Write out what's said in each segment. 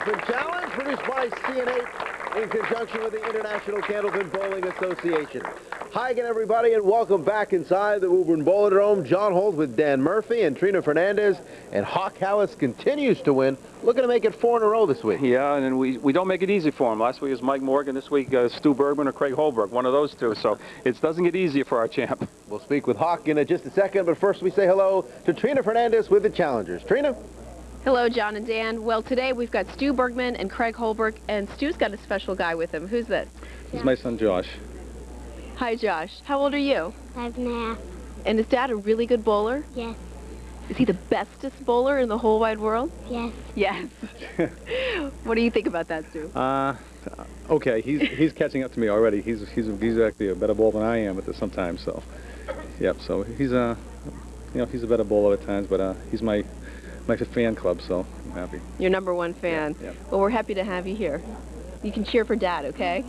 Candlepin Challenge, produced by CN8 in conjunction with the International Candlepin Bowling Association. Hi again, everybody, and welcome back inside the Woburn Bowlodrome. John Holt with Dan Murphy and Trina Fernandez, and Hawk Halas continues to win, looking to make it 4 in a row this week. Yeah, and we don't make it easy for him. Last week was Mike Morgan. This week, Stu Bergman or Craig Holbrook, one of those two. So it doesn't get easier for our champ. We'll speak with Hawk in just a second, but first we say hello to Trina Fernandez with the challengers. Trina? Hello, John and Dan. Well, today we've got Stu Bergman and Craig Holbrook, and Stu's got a special guy with him. Who's this? It's my son, Josh. Hi, Josh. How old are you? 5.5. And is Dad a really good bowler? Yes. Is he the bestest bowler in the whole wide world? Yes. Yes. What do you think about that, Stu? Okay, he's catching up to me already. He's actually a better bowler than I am at this sometimes. So, yep. So he's he's a better bowler at times, but he's my fan club, so I'm happy. Your #1 fan. Yeah. Well, we're happy to have you here. You can cheer for Dad, okay?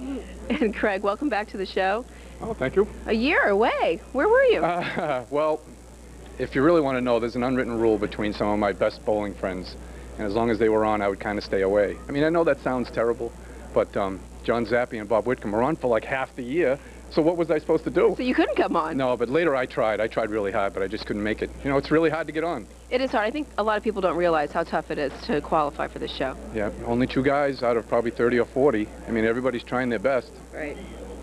And Craig, welcome back to the show. Oh, thank you. A year away. Where were you? Well, if you really want to know, there's an unwritten rule between some of my best bowling friends, and as long as they were on, I would kind of stay away. I mean, I know that sounds terrible, but John Zappi and Bob Whitcomb were on for like half the year, so what was I supposed to do? So you couldn't come on? No, but later I tried. I tried really hard, but I just couldn't make it. You know, it's really hard to get on. It is hard. I think a lot of people don't realize how tough it is to qualify for this show. Yeah, only 2 guys out of probably 30 or 40. I mean, everybody's trying their best. Right.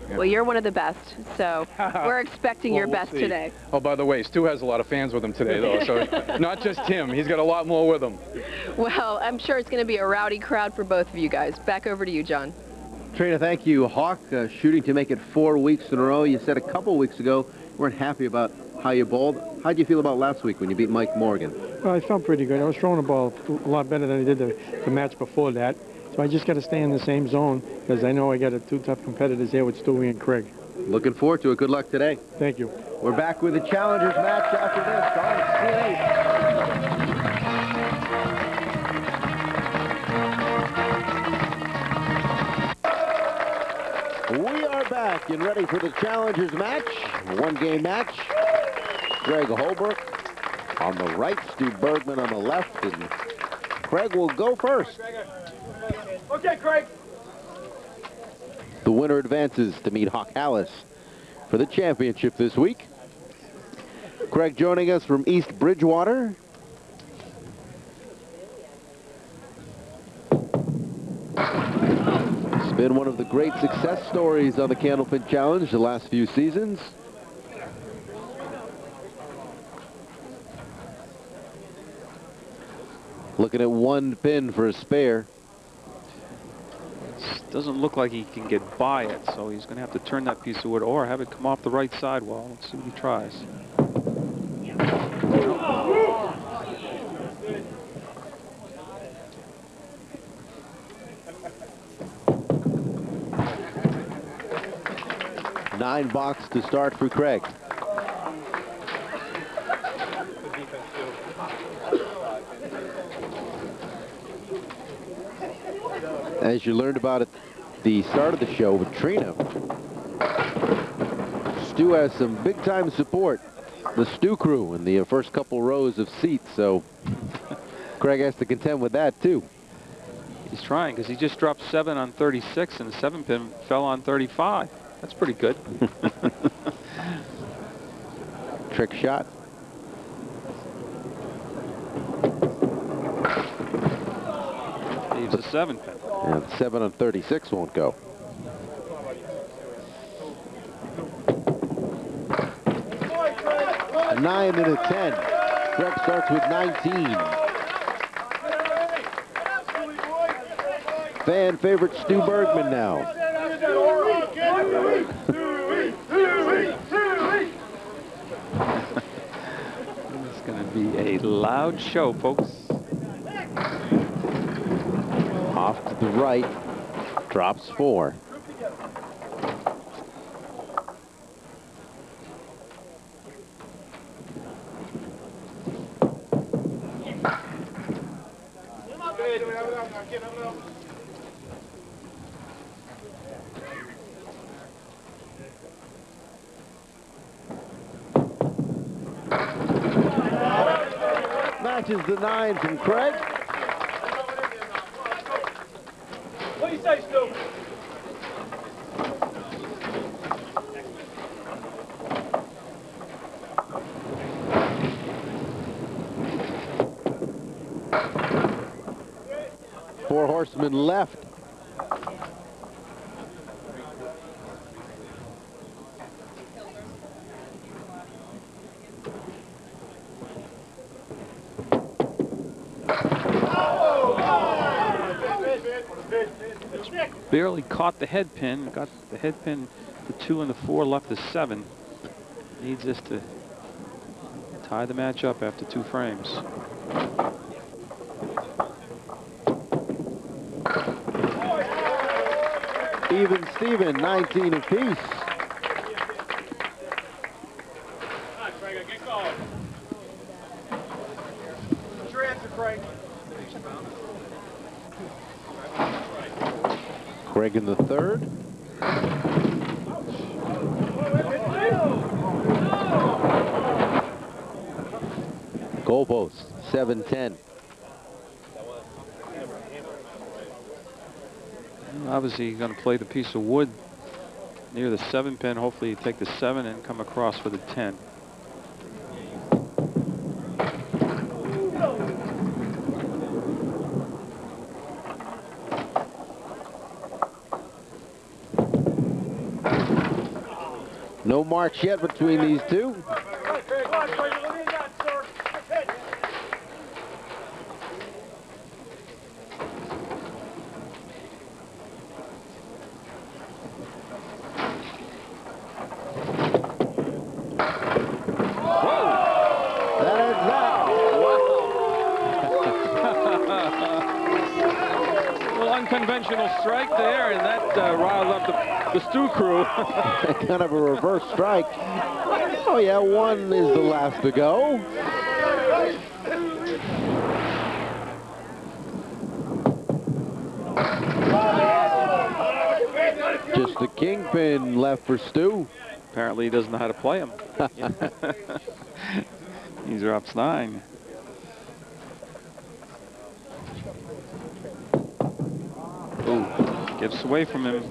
Yeah. Well, you're one of the best, so we're expecting your best today. Oh, by the way, Stu has a lot of fans with him today, though, so not just him. He's got a lot more with him. Well, I'm sure it's going to be a rowdy crowd for both of you guys. Back over to you, John. Trina, thank you. Hawk, shooting to make it 4 weeks in a row. You said a couple weeks ago you weren't happy about how you bowled. How'd you feel about last week when you beat Mike Morgan? Well, I felt pretty good. I was throwing the ball a lot better than I did the match before that. So I just got to stay in the same zone because I know I got 2 tough competitors here with Stewie and Craig. Looking forward to it. Good luck today. Thank you. We're back with the challengers match after this. We are back and ready for the challengers match. A 1-game match. Craig Holbrook on the right, Stu Bergman on the left, and Craig will go first. Okay, Craig. The winner advances to meet Hawk Halas for the championship this week. Craig joining us from East Bridgewater. It's been one of the great success stories on the Candlepin Challenge the last few seasons. Looking at 1 pin for a spare. Doesn't look like he can get by it, so he's going to have to turn that piece of wood or have it come off the right side wall. Let's see what he tries. Nine box to start for Craig. As you learned about at the start of the show with Trina, Stu has some big-time support. The Stu crew in the first couple rows of seats, so Craig has to contend with that, too. He's trying, because he just dropped 7 on 36, and the 7-pin fell on 35. That's pretty good. Trick shot. Leaves a 7-pin. And 7 on 36 won't go. A 9 and a 10. Craig starts with 19. Fan favorite Stu Bergman now. It's going to be a loud show, folks. Off to the right, drops 4. Matches the 9 from Craig. do you say, Stu? Four horsemen left. Barely caught the head pin. Got the head pin to 2 and the 4 left to 7. Needs this to tie the match up after 2 frames. Even Steven, 19 apiece. All right, Craig, get going. What's your answer, Craig? Craig in the third. Goalpost, 7-10. Obviously, he's going to play the piece of wood near the 7 pin. Hopefully, he take the 7 and come across for the 10. No marks yet between these two. Unconventional strike there, and that riled up the Stu crew. Kind of a reverse strike. Oh yeah, 1 is the last to go. Just the kingpin left for Stu. Apparently he doesn't know how to play him. He drops 9. Ooh, gets away from him.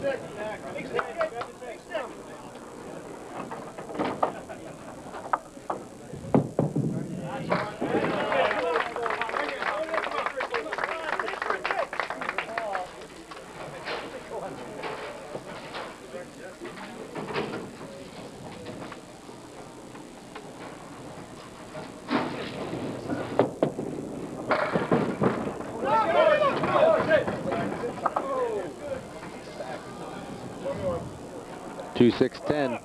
Two 6-10.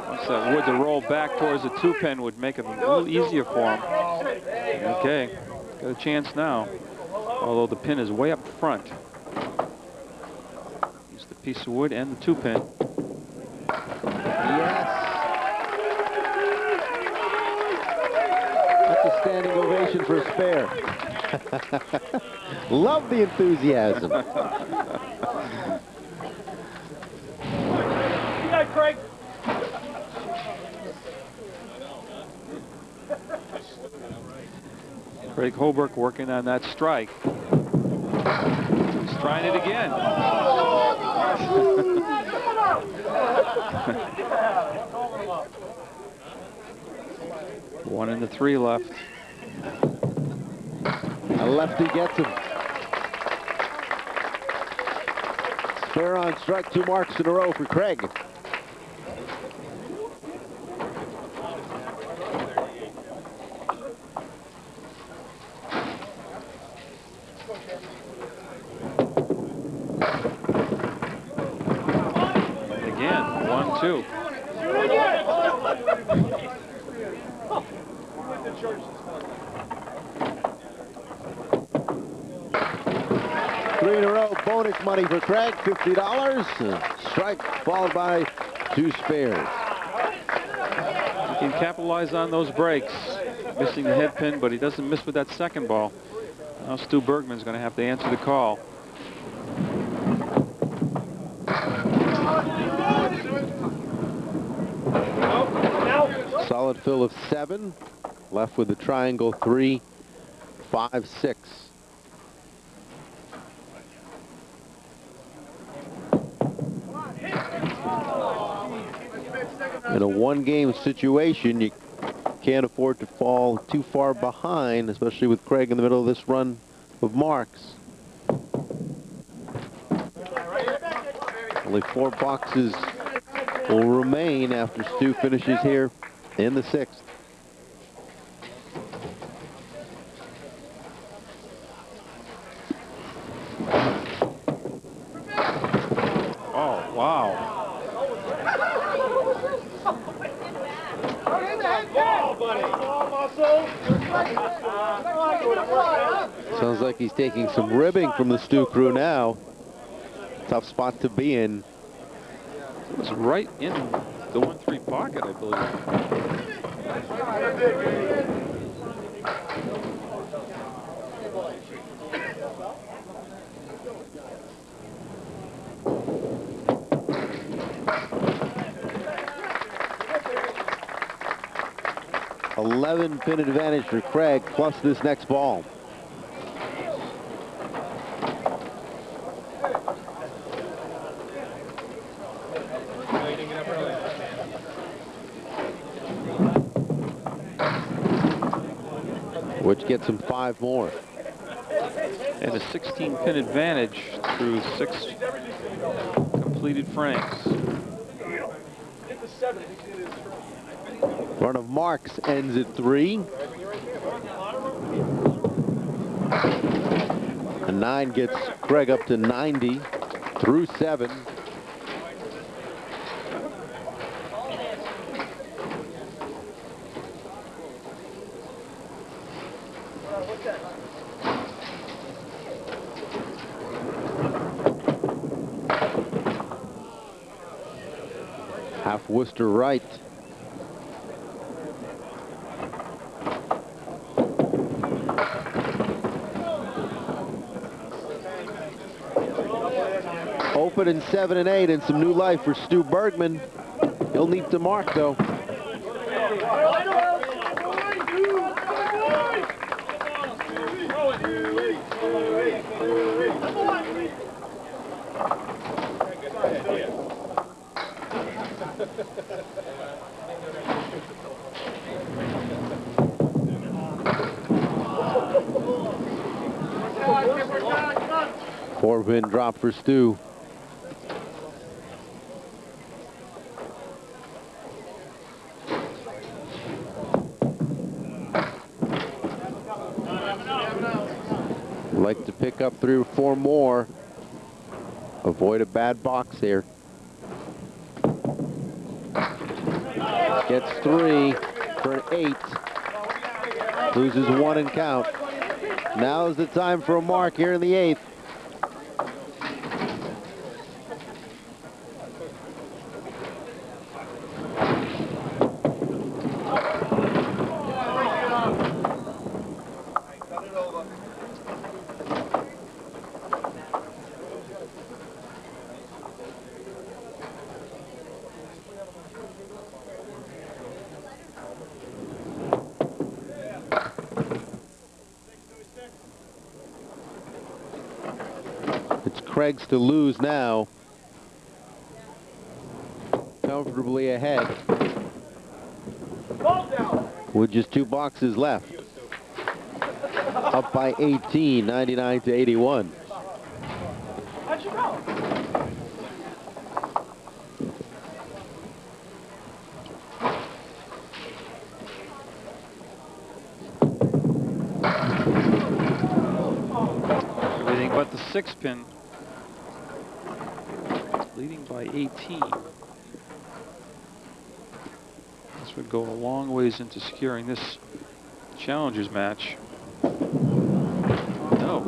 Once that wood to roll back towards the 2 pin would make it a little easier for him. Okay, got a chance now. Although the pin is way up front. Use the piece of wood and the 2 pin. Yes. That's a standing ovation for Spare. Love the enthusiasm. Craig. Craig Holbrook working on that strike. He's trying it again. 1 and the 3 left. A lefty gets him. Spare on strike, 2 marks in a row for Craig. Again, 1-2. Three in a row, bonus money for Craig, $50. Strike followed by 2 spares. He can capitalize on those breaks. Missing the head pin, but he doesn't miss with that second ball. Now Stu Bergman's going to have to answer the call. Solid fill of 7. Left with the triangle 3, 5, 6. In a one-game situation, you can't afford to fall too far behind, especially with Craig in the middle of this run of marks. Only 4 boxes will remain after Stu finishes here in the 6th. Oh, wow. Sounds like he's taking some ribbing from the Stu crew now. Tough spot to be in. It was right in the 1-3 pocket, I believe. 11-pin advantage for Craig, plus this next ball. Which gets him 5 more. And a 16-pin advantage through 6 completed frames. Run of marks ends at 3. A 9 gets Craig up to 90 through 7. Half Worcester right. Open in 7 and 8, and some new life for Stu Bergman. He'll need to mark, though. Four-pin drop for Stu. Like to pick up 3 or 4 more. Avoid a bad box here. Gets 3 for an 8. Loses 1 and count. Now is the time for a mark here in the 8th. Craig's to lose now. Comfortably ahead. With just 2 boxes left. Up by 18, 99 to 81. How'd you know? Everything but the 6-pin. Leading by 18. This would go a long ways into securing this challengers match. No.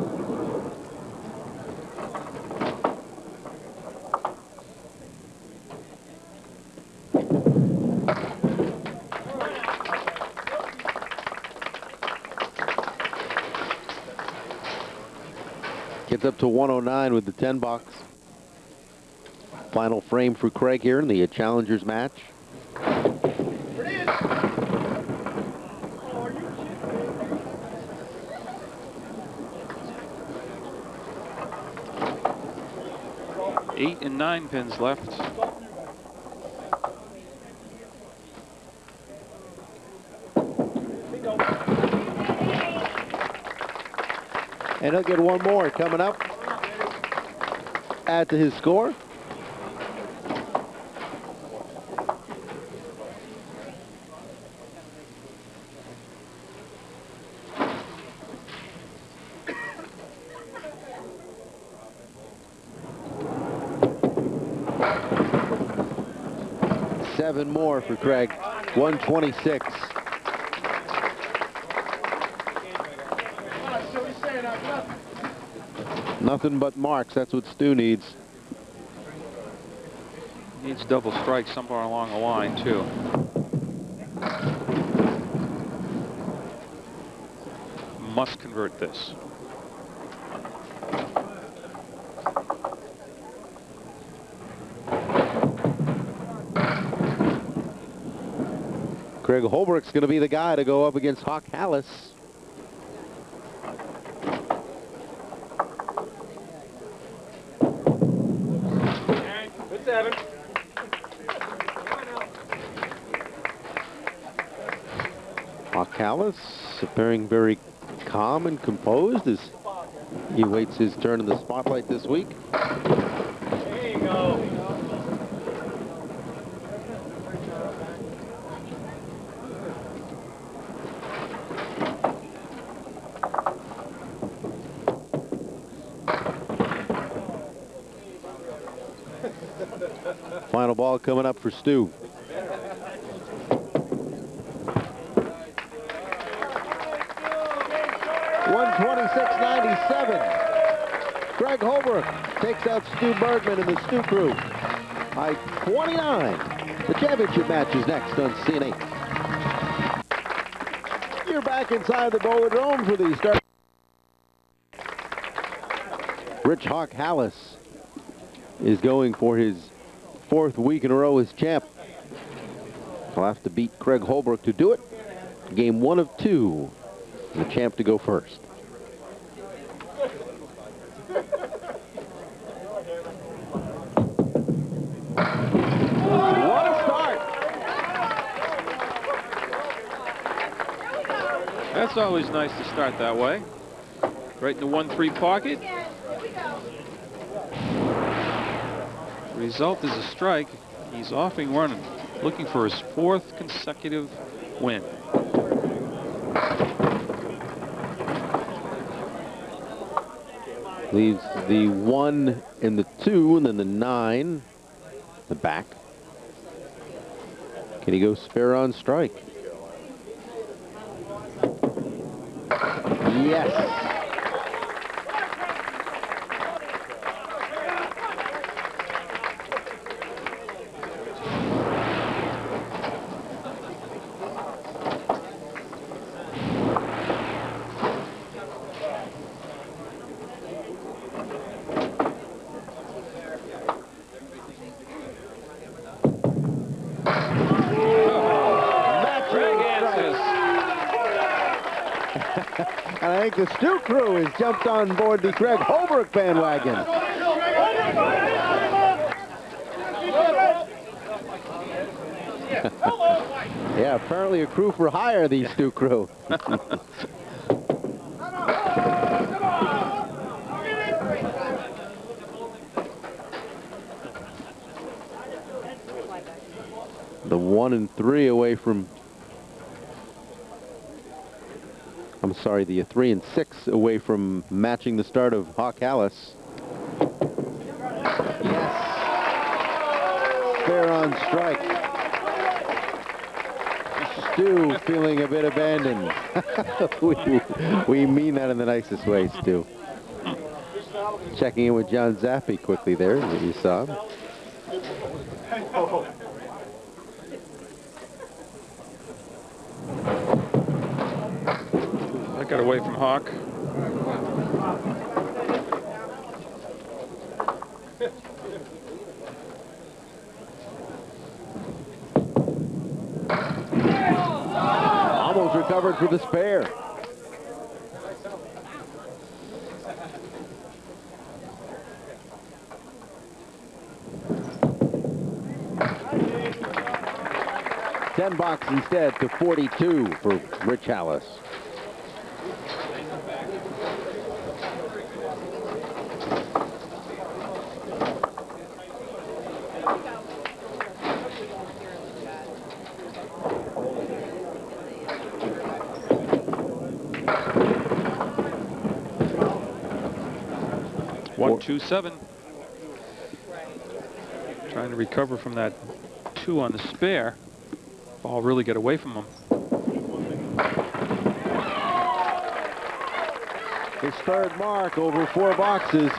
Gets up to 109 with the 10 box. Final frame for Craig here in the challengers match. Eight and 9 pins left. And he'll get one more coming up. Add to his score. Seven more for Craig. 126. Nothing but marks. That's what Stu needs. Needs double strike somewhere along the line, too. Must convert this. Craig Holbrook's going to be the guy to go up against Hawk Halas. Good 7. Hawk Halas appearing very calm and composed as he waits his turn in the spotlight this week. There you go. Final ball coming up for Stu. .126.97. Craig Holbrook takes out Stu Bergman and the Stu crew by 29. The championship match is next on CNA. You're back inside the Bowlerdrome for the start. Rich Hawk Halas is going for his 4th week in a row as champ. He'll have to beat Craig Holbrook to do it. Game 1 of 2. The champ to go first. What a start! That's always nice to start that way. Right in the 1-3 pocket. Result is a strike. He's off and running, looking for his 4th consecutive win. Leaves the 1 and the 2 and then the 9, the back. Can he go spare on strike? Yes. And I think the Stu crew has jumped on board the Craig Holbrook bandwagon. Yeah, apparently a crew for hire, these Stu crew. The 1 and 3 away from, I'm sorry, the 3 and 6 away from matching the start of Hawk Halas. Yes. Fair on strike. Stu feeling a bit abandoned. we mean that in the nicest way, Stu. Checking in with John Zappi quickly there, that you saw. That got away from Hawk. Almost recovered for the spare. $10 instead to 42 for Rich Halas. 1-2-7. Trying to recover from that 2 on the spare. Ball really got away from him. His third mark over 4 boxes.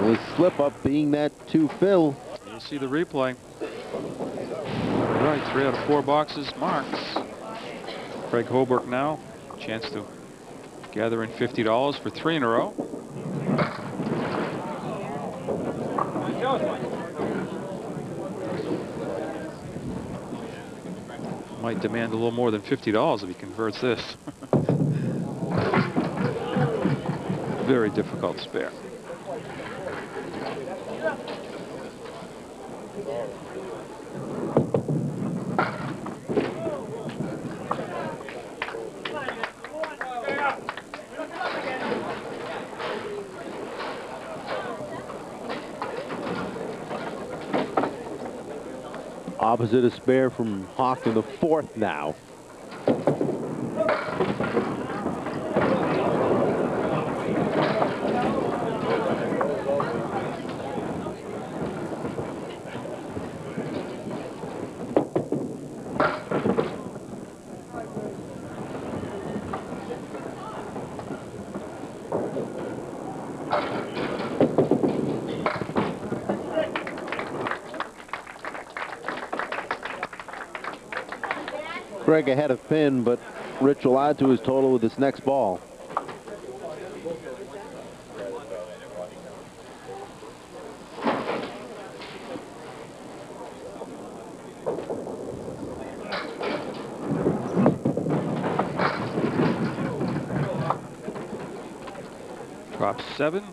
His slip up being that 2 fill. You see the replay. All right, 3 out of 4 boxes marks. Craig Holbrook now, chance to gather in $50 for 3 in a row. Might demand a little more than $50 if he converts this. Very difficult spare. Opposite a spare from Hawk in the 4th now. Craig ahead of pin, but Rich will add to his total with this next ball. Drop 7,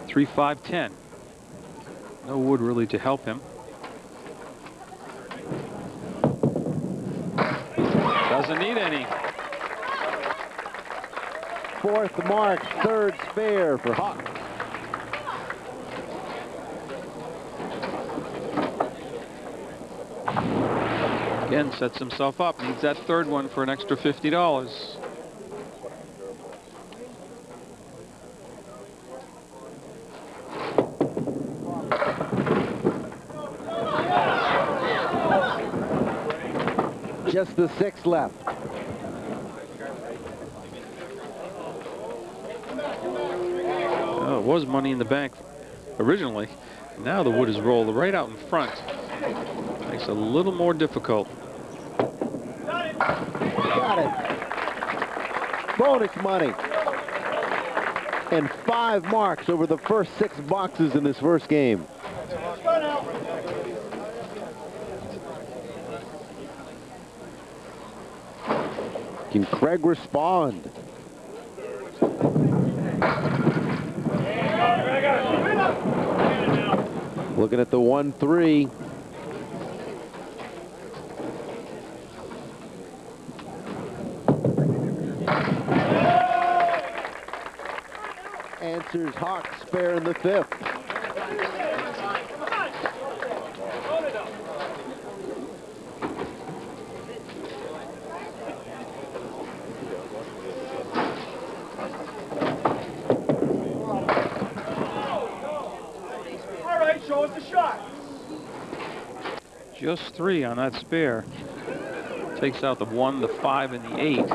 3, 5, 10. No wood really to help him. Doesn't need any. 4th mark, 3rd spare for Hawk. Again, sets himself up. Needs that 3rd one for an extra $50. Just the 6 left. Oh, it was money in the bank originally. Now the wood is rolled right out in front. Makes it a little more difficult. Got it. Bonus money. And 5 marks over the first 6 boxes in this first game. Can Craig respond? Looking at the 1-3. Answers Hawk spare in the 5th. Show us the shot. Just 3 on that spare. Takes out the 1, the 5, and the 8. All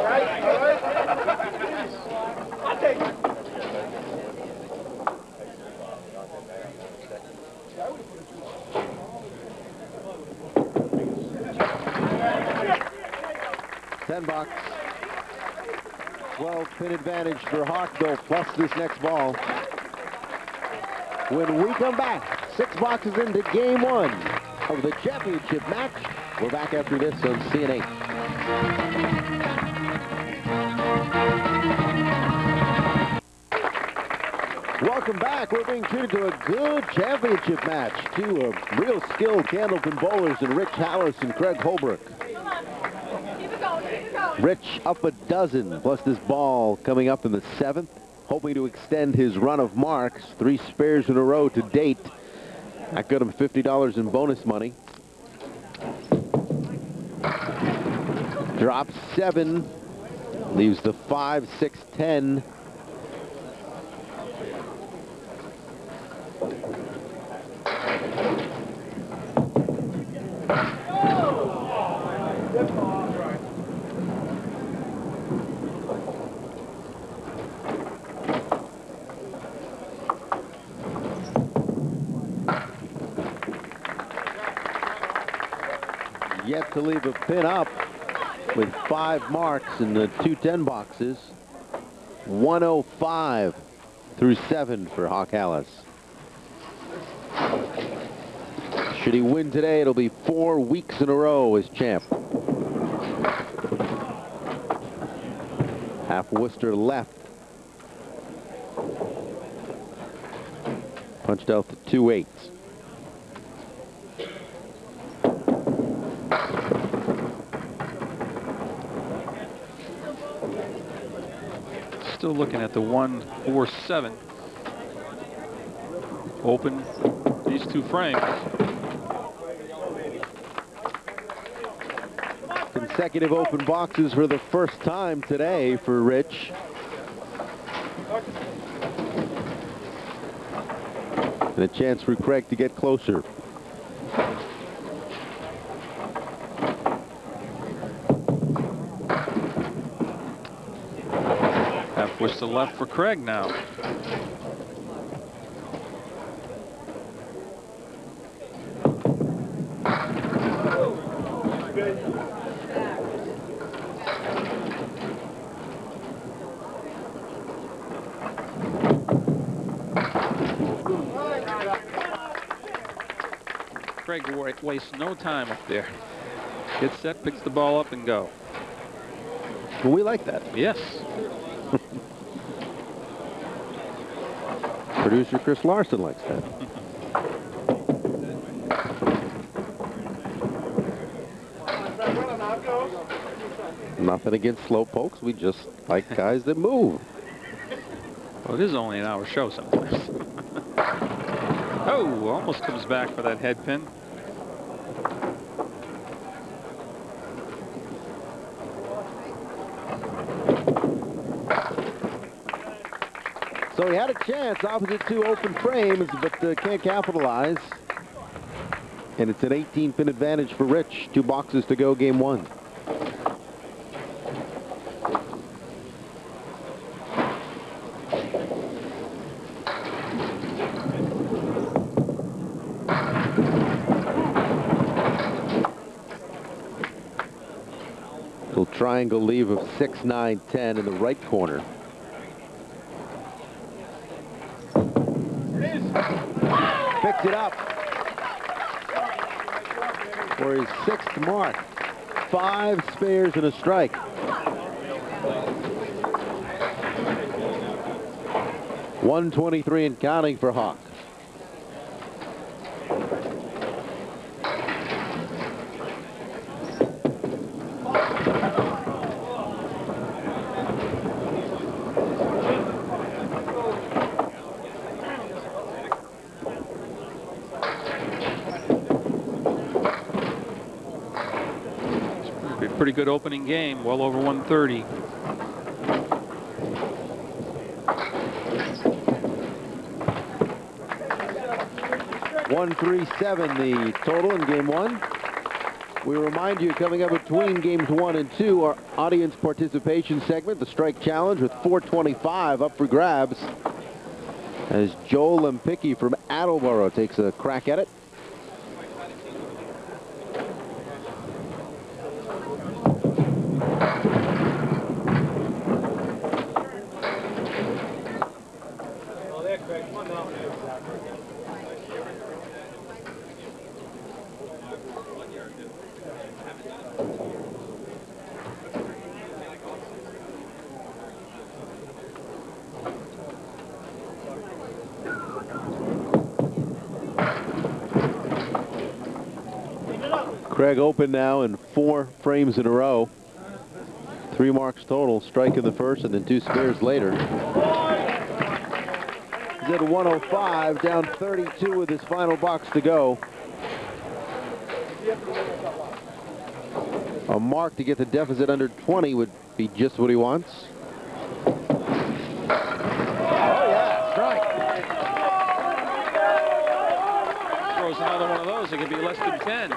right. I'll take it. $10. 12 pin advantage for Hawk, though, plus this next ball. When we come back, 6 boxes into game 1 of the championship match. We're back after this on CN8. Welcome back. We're being treated to a good championship match. 2 real skilled Candlepin bowlers in Rich Halas and Craig Holbrook. Rich up a dozen, plus this ball coming up in the 7th, hoping to extend his run of marks. 3 spares in a row to date. That got him $50 in bonus money. Drops 7. Leaves the 5, 6, 10. Yet to leave a pin up with 5 marks in the 210 boxes. 105 through 7 for Hawk Halas. Should he win today, it'll be 4 weeks in a row as champ. Half Worcester left. Punched out the 2-8s. Still looking at the 1-4-7. Open these 2 frames. Consecutive open boxes for the first time today for Rich. And a chance for Craig to get closer. Half Worcester left for Craig now. Craig wastes no time up there. Gets set, picks the ball up, and go. Well, we like that. Yes. Producer Chris Larson likes that. Nothing against slow pokes. We just like guys that move. Well, it is only an hour show sometimes. Oh, almost comes back for that head pin. So he had a chance opposite 2 open frames, but can't capitalize. And it's an 18-pin advantage for Rich. 2 boxes to go, game 1. Little triangle leave of 6, 9, 10 in the right corner. Picks it up for his 6th mark. 5 spares and a strike. .123 and counting for Hawk. Pretty good opening game, well over 130. .137 the total in game 1. We remind you, coming up between games 1 and 2, our audience participation segment, the Strike Challenge, with .425 up for grabs, as Joel Lempicki from Attleboro takes a crack at it. Craig open now in 4 frames in a row. 3 marks total, strike in the first and then 2 spares later. He's at 105, down 32 with his final box to go. A mark to get the deficit under 20 would be just what he wants. Throws another one of those, it could be less than 10.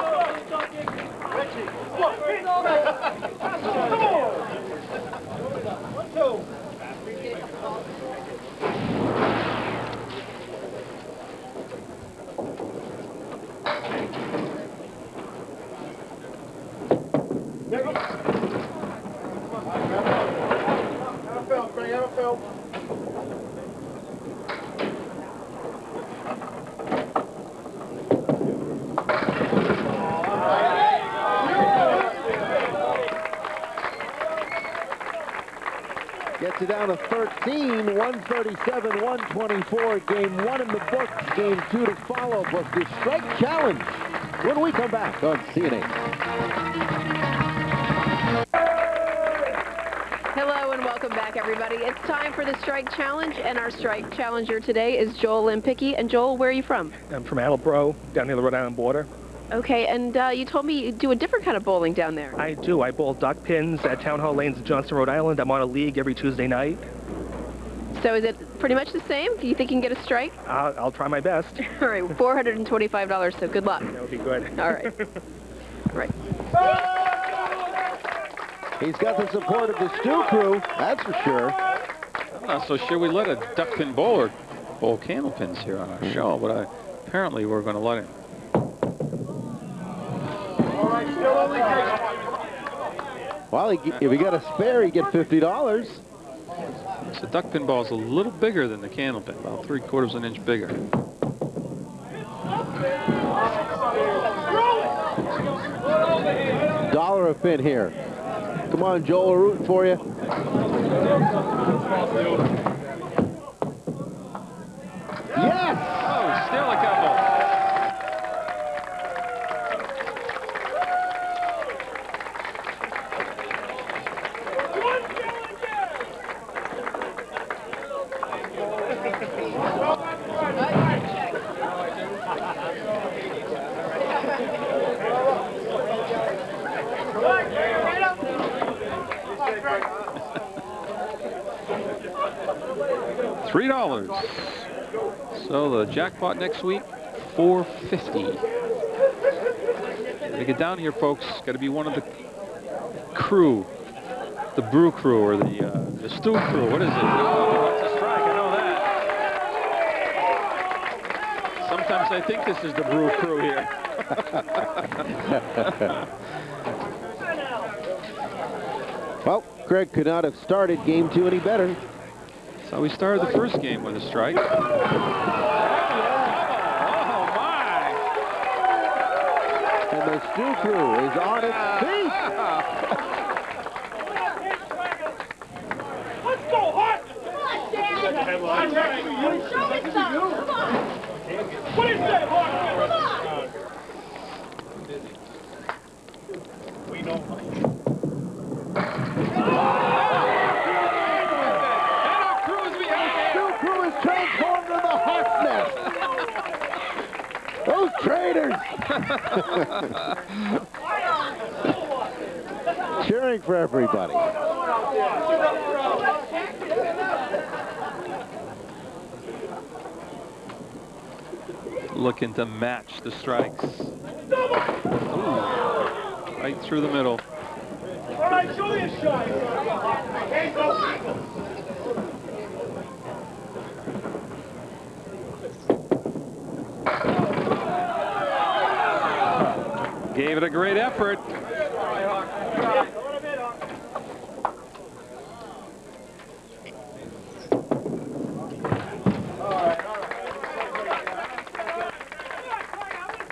Gets it down to 13, 137, 124. Game 1 in the books. Game 2 to follow, plus the strike challenge when we come back on CNA. Hello and welcome back, everybody. It's time for the strike challenge, and our strike challenger today is Joel Limpicki. And Joel, where are you from? I'm from Attleboro, down near the Rhode Island border. Okay, and you told me you do a different kind of bowling down there. I do. I bowl duck pins at Town Hall Lanes in Johnston, Rhode Island. I'm on a league every Tuesday night. So is it pretty much the same? Do you think you can get a strike? I'll try my best. All right, $425, so good luck. That would be good. All right. Right. He's got the support of the Stu crew, that's for sure. I'm not so sure we let a duck pin bowler bowl candlepins here on our show, but apparently we're going to let him. Well, if you got a spare, you get $50. The duck pin ball is a little bigger than the candlepin, about 3/4 of an inch bigger. $1 a pin here. Come on, Joel, we're rooting for you. Yes! Oh, still a couple. $3. So the jackpot next week, $450. To get down here, folks, got to be one of the crew, the brew crew or the stew crew. What is it? Oh, it's a strike. I know that. Sometimes I think this is the brew crew here. Well, Craig could not have started game 2 any better. So we started the first game with a strike. Oh, my! And the Stu crew is on its feet. Let's go, Hart! What is that, Hart? We know. Transformed to the Hawk's Nest. Those traitors. Cheering for everybody. Looking to match the strikes. Ooh, right through the middle. All right, show me a shot. Gave it a great effort.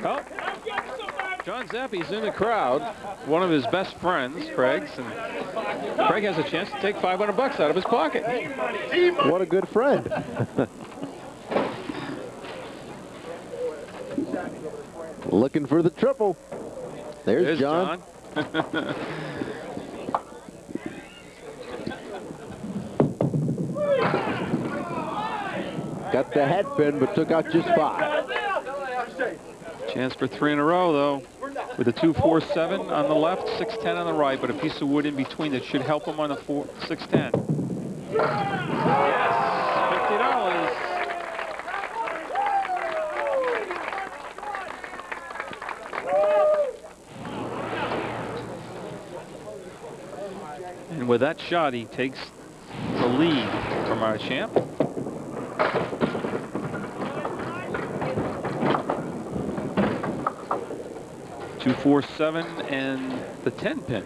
Well, John Zappi's in the crowd. One of his best friends, Craig's, and Craig has a chance to take $500 out of his pocket. What a good friend. Looking for the triple. There's John. Got Got the head pin, but took out just 5. Chance for 3 in a row, though, with a 2-4-7 on the left, 6-10 on the right, but a piece of wood in between that should help him on the 6-10. Yes, $50. And with that shot, he takes the lead from our champ. Two, 4, 7, and the 10 pin.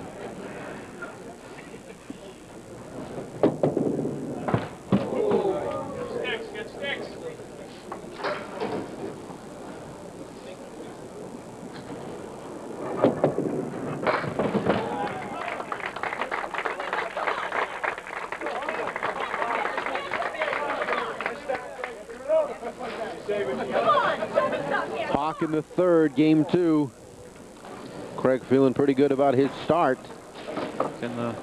Hawk in the third, game 2. Craig feeling pretty good about his start. Can our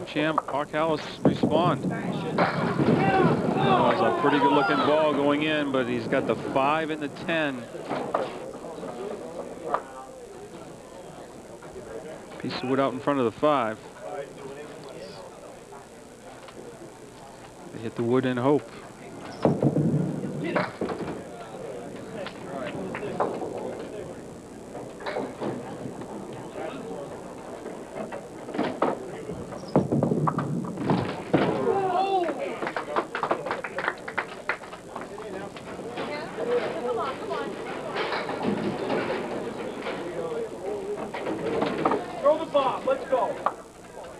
champ, Halas, respond? That was a pretty good looking ball going in, but he's got the 5 and the 10. Piece of wood out in front of the 5. They hit the wood in hope.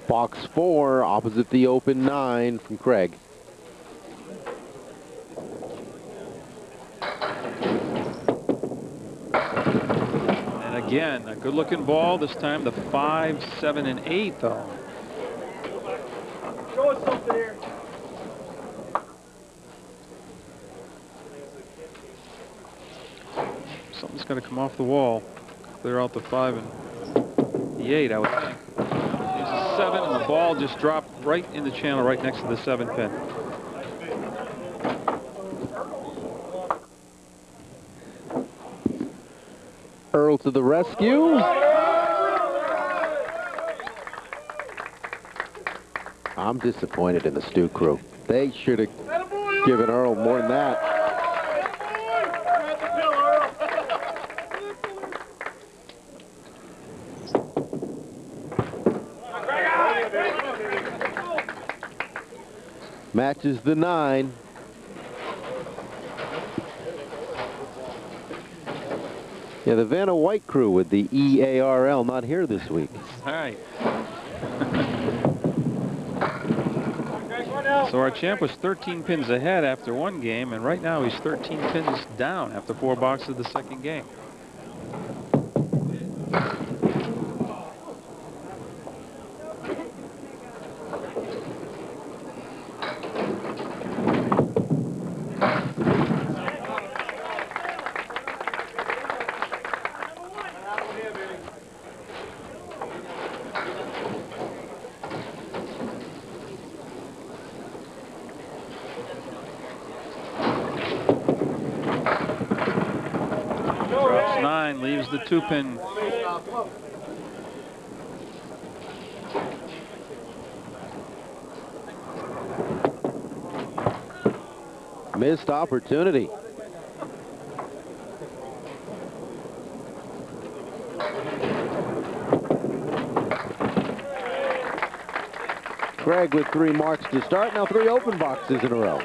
Box 4 opposite the open 9 from Craig. And again, a good looking ball. This time the 5, 7, and 8 though. Show us something here. Something's got to come off the wall. Clear out the 5 and the 8, I would think. There's a 7, and the ball just dropped right in the channel, right next to the 7 pin. Earl to the rescue. I'm disappointed in the Stu crew. They should have given Earl more than that. Matches the 9. Yeah, the Vanna White crew with the EARL not here this week. All right. So our champ was 13 pins ahead after one game, and right now he's 13 pins down after 4 boxes of the second game. Drops 9, leaves the 2-pin. Missed opportunity. Craig with 3 marks to start. Now 3 open boxes in a row.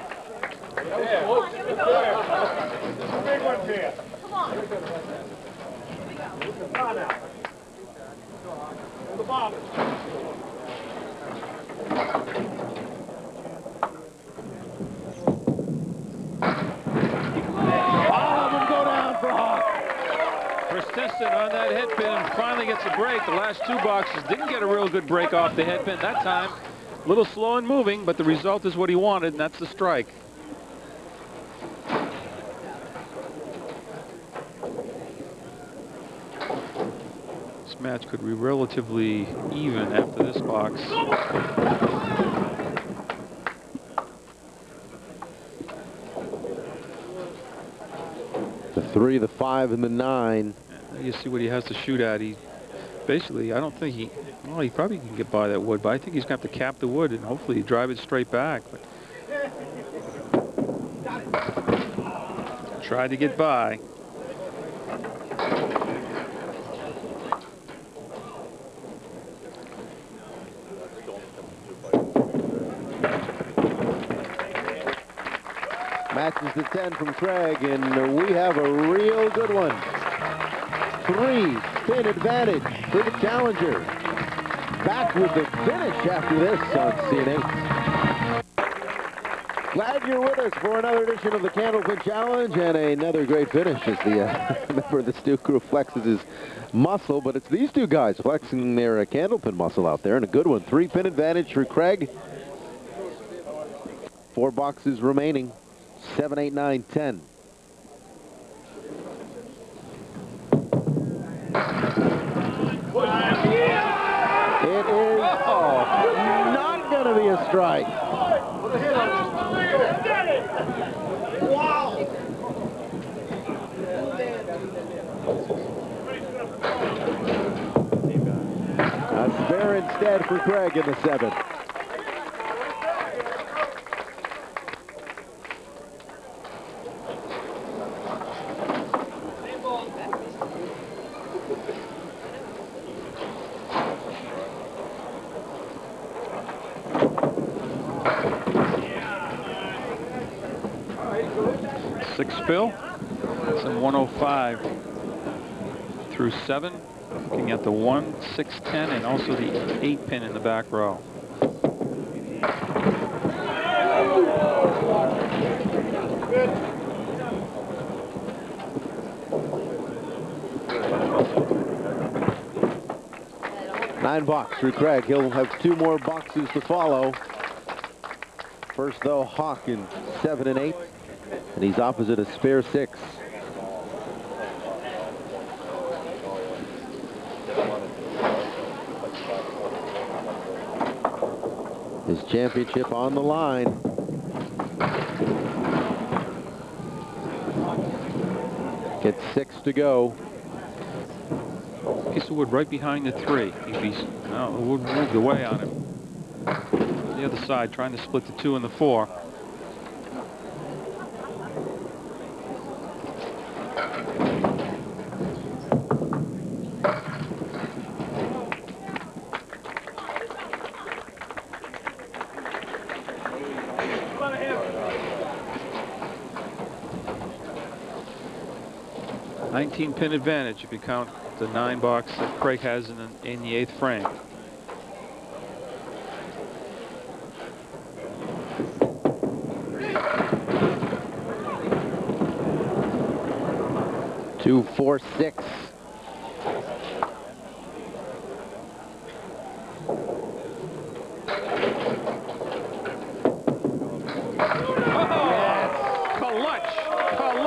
Big ones here. Come on now. The bottom. Persistent on that head pin and finally gets a break. The last 2 boxes didn't get a real good break off the head pin that time. A little slow and moving, but the result is what he wanted, and that's the strike. This match could be relatively even after this box. 3, the 5, and the 9. You see what he has to shoot at. He basically, I don't think he, well, he probably can get by that wood, but I think he's going to have to cap the wood and hopefully drive it straight back. But tried to get by. Matches the 10 from Craig, and we have a real good one. 3-pin advantage for the challenger. Back with the finish after this on CN8. Glad you're with us for another edition of the Candlepin Challenge and another great finish as the member of the Stu crew flexes his muscle, but it's these two guys flexing their Candlepin muscle out there, and a good one. 3-pin advantage for Craig. 4 boxes remaining. 7, 8, 9, 10. It is not going to be a strike. Wow! A spare instead for Craig in the 7th. Spill. It's in 105 through 7. Looking at the 1, 6, 10, and also the 8-pin in the back row. $9 for Craig. He'll have 2 more boxes to follow. First, though, Hawk in 7 and 8. And he's opposite a spare 6. His championship on the line. Gets 6 to go. Piece of wood right behind the 3. No, the wood moved away on him. The other side, trying to split the 2 and the 4. Pin advantage if you count the 9 box that Craig has in the 8th frame. Two, 4, 6.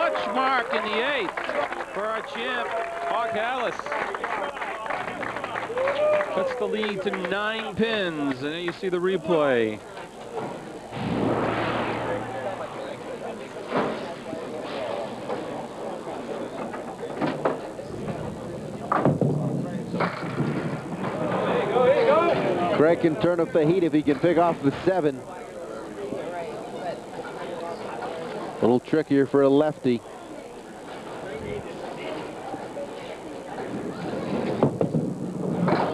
Clutch mark in the 8th. For our champ, Hawk Halas. Cuts the lead to 9 pins, and there you see the replay. Craig can turn up the heat if he can pick off the 7. A little trickier for a lefty.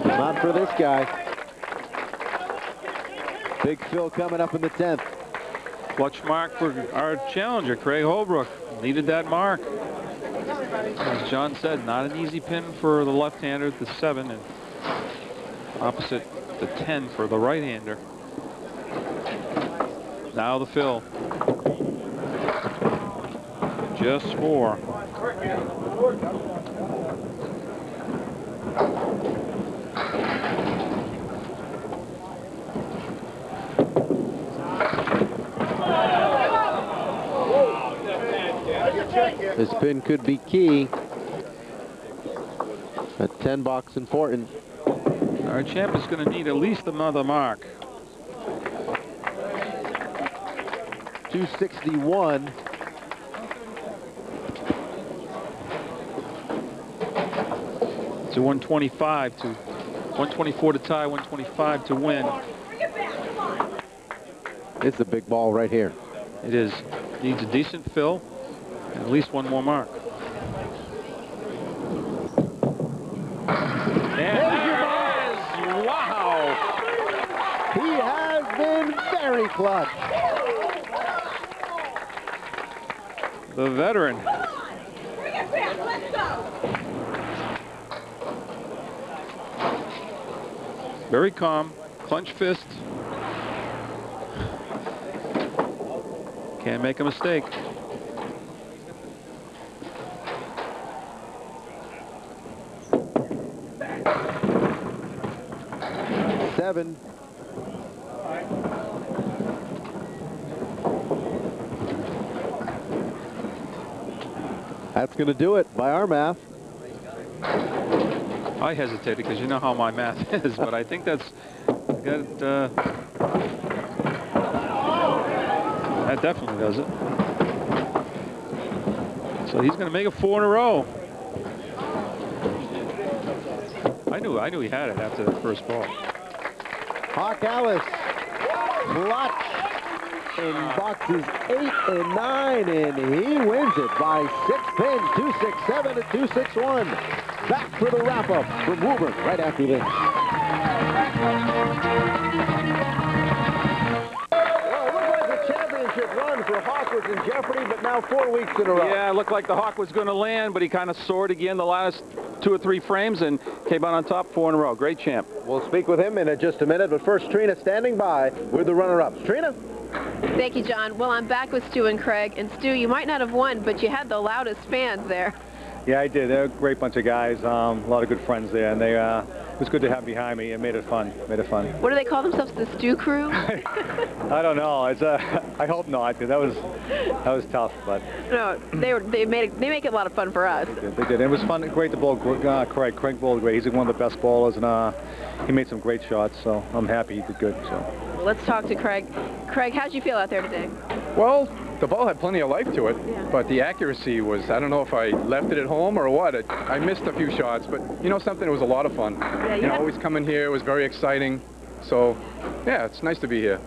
Not for this guy. Big Phil coming up in the 10th. Clutch mark for our challenger, Craig Holbrook. Needed that mark. As John said, not an easy pin for the left-hander at the 7, and opposite the 10 for the right-hander. Now the fill. Just 4. This pin could be key. That 10 box important. Our champ is going to need at least another mark. 261. to 125 to 124 to tie, 125 to win. It's a big ball right here. It is. Needs a decent fill and at least one more mark. Wow! He has been very clutch. The veteran. Very calm, clench fist. Can't make a mistake. Seven. That's going to do it by our math. I hesitated because you know how my math is, but I think that's good. That definitely does it. So he's going to make it 4 in a row. I knew he had it after the first ball. Hawk Halas, clutch in boxes 8 and 9, and he wins it by 6 pins, 267 to 261. Back for the wrap-up from Woburn right after this. Well, it looked like the championship run for Hawk was in jeopardy, but now 4 weeks in a row. Yeah, it looked like the Hawk was going to land, but he kind of soared again the last 2 or 3 frames and came out on top 4 in a row. Great champ. We'll speak with him in just a minute, but first Trina standing by with the runner-ups. Trina? Thank you, John. Well, I'm back with Stu and Craig. And Stu, you might not have won, but you had the loudest fans there. Yeah, I did. They're a great bunch of guys. A lot of good friends there, and it was good to have behind me. It made it fun. What do they call themselves? The Stu Crew? I don't know. It's I hope not, because that was tough. But no, they make it a lot of fun for us. They did. It was fun. Great to bowl. Craig bowled great. He's one of the best bowlers, and he made some great shots. So I'm happy he did good. So. Well, let's talk to Craig. Craig, how'd you feel out there today? Well, the ball had plenty of life to it, yeah. But the accuracy was, I don't know if I left it at home or what. I missed a few shots, but you know something, it was a lot of fun. Yeah, you know, always coming here, it was very exciting. So, yeah, it's nice to be here.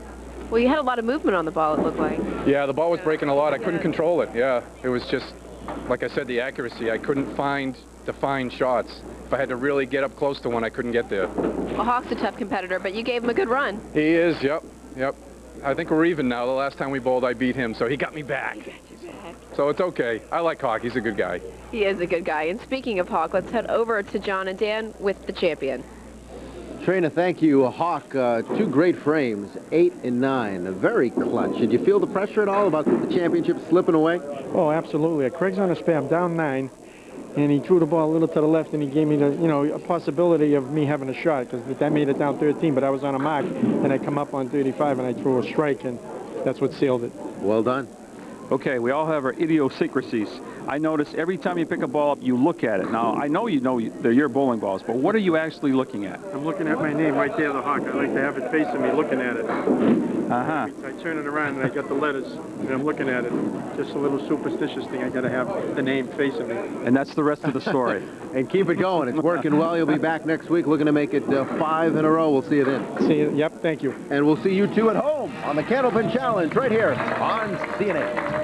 Well, you had a lot of movement on the ball, it looked like. Yeah, the ball was breaking a lot. I couldn't control it. Yeah, it was just, like I said, the accuracy. I couldn't find defined shots. If I had to really get up close to one, I couldn't get there. Well, Hawk's a tough competitor, but you gave him a good run. He is, yep. I think we're even now. The last time we bowled, I beat him, so he got me back. So it's okay. I like Hawk. He's a good guy. He is a good guy. And speaking of Hawk, let's head over to John and Dan with the champion. Trina, thank you. Hawk, 2 great frames, 8 and 9, very clutch. Did you feel the pressure at all about the championship slipping away? Oh, absolutely. Craig's on a spam, down 9, and he threw the ball a little to the left, and he gave me the, a possibility of me having a shot, because that made it down 13, but I was on a mark, and I come up on 35, and I threw a strike, and that's what sealed it. Well done. Okay, we all have our idiosyncrasies. I notice every time you pick a ball up, you look at it. Now, I know they're your bowling balls, but what are you actually looking at? I'm looking at my name right there, the Hawk. I like to have it facing me, looking at it. Uh-huh. I turn it around, and I got the letters, and I'm looking at it. Just a little superstitious thing. I got to have the name facing me. And that's the rest of the story. And keep it going. It's working well. You'll be back next week looking to make it 5 in a row. We'll see you then. See you. Yep, thank you. And we'll see you 2 at home on the Candlepin Challenge right here on CNA.